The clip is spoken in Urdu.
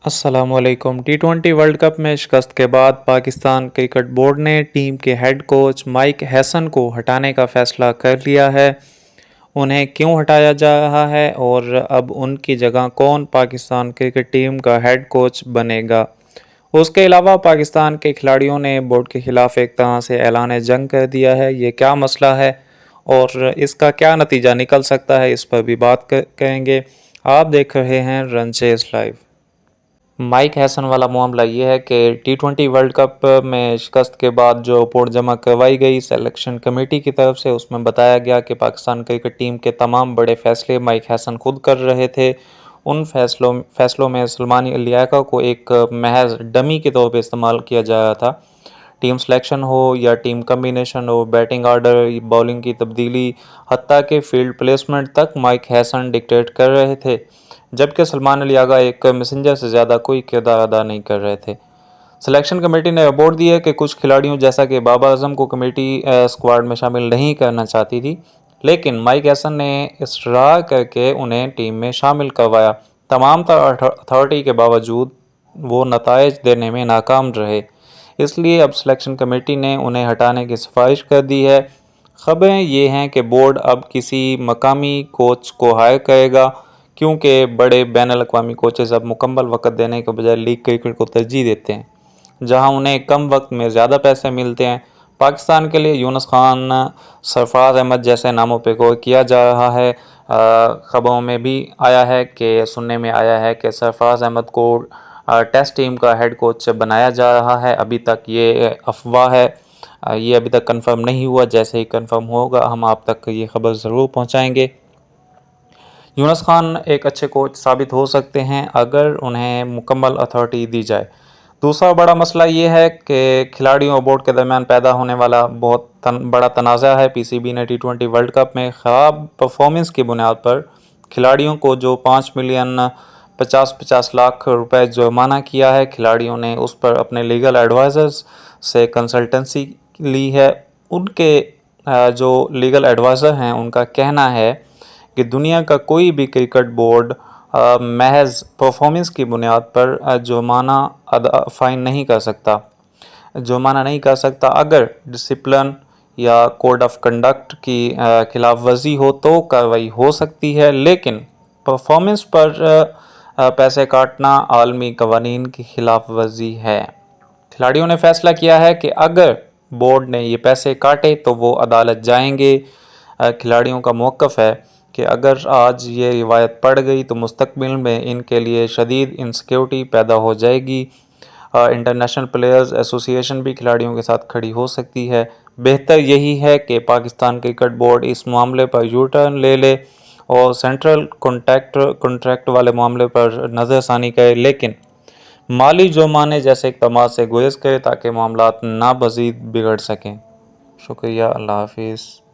السلام علیکم۔ ٹی20 ورلڈ کپ میں شکست کے بعد پاکستان کرکٹ بورڈ نے ٹیم کے ہیڈ کوچ مائک ہیسن کو ہٹانے کا فیصلہ کر لیا ہے۔ انہیں کیوں ہٹایا جا رہا ہے اور اب ان کی جگہ کون پاکستان کرکٹ ٹیم کا ہیڈ کوچ بنے گا؟ اس کے علاوہ پاکستان کے کھلاڑیوں نے بورڈ کے خلاف ایک طرح سے اعلان جنگ کر دیا ہے۔ یہ کیا مسئلہ ہے اور اس کا کیا نتیجہ نکل سکتا ہے، اس پر بھی بات کریں گے۔ آپ دیکھ رہے ہیں رن چیز لائیو۔ مائک ہیسن والا معاملہ یہ ہے کہ ٹی20 ورلڈ کپ میں شکست کے بعد جو رپورٹ جمع کروائی گئی سلیکشن کمیٹی کی طرف سے، اس میں بتایا گیا کہ پاکستان کرکٹ ٹیم کے تمام بڑے فیصلے مائک ہیسن خود کر رہے تھے۔ ان فیصلوں میں سلمانی الیاقہ کو ایک محض ڈمی کے طور پہ استعمال کیا جا رہا تھا۔ ٹیم سلیکشن ہو یا ٹیم کمبینیشن ہو، بیٹنگ آرڈر، بولنگ کی تبدیلی، حتیٰ کہ فیلڈ پلیسمنٹ تک مائک ہیسن ڈکٹیٹ کر رہے تھے، جبکہ سلمان علی آغا ایک میسنجر سے زیادہ کوئی کردار ادا نہیں کر رہے تھے۔ سلیکشن کمیٹی نے رپورٹ دی ہے کہ کچھ کھلاڑیوں جیسا کہ بابر اعظم کو کمیٹی اسکواڈ میں شامل نہیں کرنا چاہتی تھی، لیکن مائک ہیسن نے اصرار کر کے انہیں ٹیم میں شامل کروایا۔ تمام تر اتھارٹی کے باوجود وہ نتائج دینے میں ناکام رہے، اس لیے اب سلیکشن کمیٹی نے انہیں ہٹانے کی سفارش کر دی ہے۔ خبریں یہ ہیں کہ بورڈ اب کسی مقامی کوچ کو ہائر کرے گا، کیونکہ بڑے بین الاقوامی کوچز اب مکمل وقت دینے کے بجائے لیگ کرکٹ کو ترجیح دیتے ہیں، جہاں انہیں کم وقت میں زیادہ پیسے ملتے ہیں۔ پاکستان کے لیے یونس خان، سرفراز احمد جیسے ناموں پہ غور کیا جا رہا ہے۔ خبروں میں بھی آیا ہے کہ سننے میں آیا ہے کہ سرفراز احمد کو ٹیسٹ ٹیم کا ہیڈ کوچ بنایا جا رہا ہے۔ ابھی تک یہ افواہ ہے، یہ ابھی تک کنفرم نہیں ہوا۔ جیسے ہی کنفرم ہوگا ہم آپ تک یہ خبر ضرور پہنچائیں گے۔ یونس خان ایک اچھے کوچ ثابت ہو سکتے ہیں اگر انہیں مکمل اتھارٹی دی جائے۔ دوسرا بڑا مسئلہ یہ ہے کہ کھلاڑیوں اور بورڈ کے درمیان پیدا ہونے والا بہت بڑا تنازع ہے۔ پی سی بی نے ٹی20 ورلڈ کپ میں خراب پرفارمنس کی بنیاد پر کھلاڑیوں کو جو 5 ملین 50 لاکھ روپے جرمانہ کیا ہے، کھلاڑیوں نے اس پر اپنے لیگل ایڈوائزرز سے کنسلٹنسی لی ہے۔ ان کے جو لیگل ایڈوائزر ہیں ان کا کہنا ہے کہ دنیا کا کوئی بھی کرکٹ بورڈ محض پرفارمنس کی بنیاد پر جرمانہ فائن نہیں کر سکتا۔ اگر ڈسپلن یا کوڈ آف کنڈکٹ کی خلاف ورزی ہو تو کارروائی ہو سکتی ہے، لیکن پرفارمنس پر پیسے کاٹنا عالمی قوانین کی خلاف ورزی ہے۔ کھلاڑیوں نے فیصلہ کیا ہے کہ اگر بورڈ نے یہ پیسے کاٹے تو وہ عدالت جائیں گے۔ کھلاڑیوں کا موقف ہے کہ اگر آج یہ روایت پڑ گئی تو مستقبل میں ان کے لیے شدید انسیکیورٹی پیدا ہو جائے گی۔ انٹرنیشنل پلیئرز ایسوسی ایشن بھی کھلاڑیوں کے ساتھ کھڑی ہو سکتی ہے۔ بہتر یہی ہے کہ پاکستان کرکٹ بورڈ اس معاملے پر یو ٹرن لے لے اور سینٹرل کنٹریکٹ والے معاملے پر نظر ثانی کرے، لیکن مالی جرمانے جیسے اقدامات سے گریز کرے تاکہ معاملات نہ مزید بگڑ سکیں۔ شکریہ، اللہ حافظ۔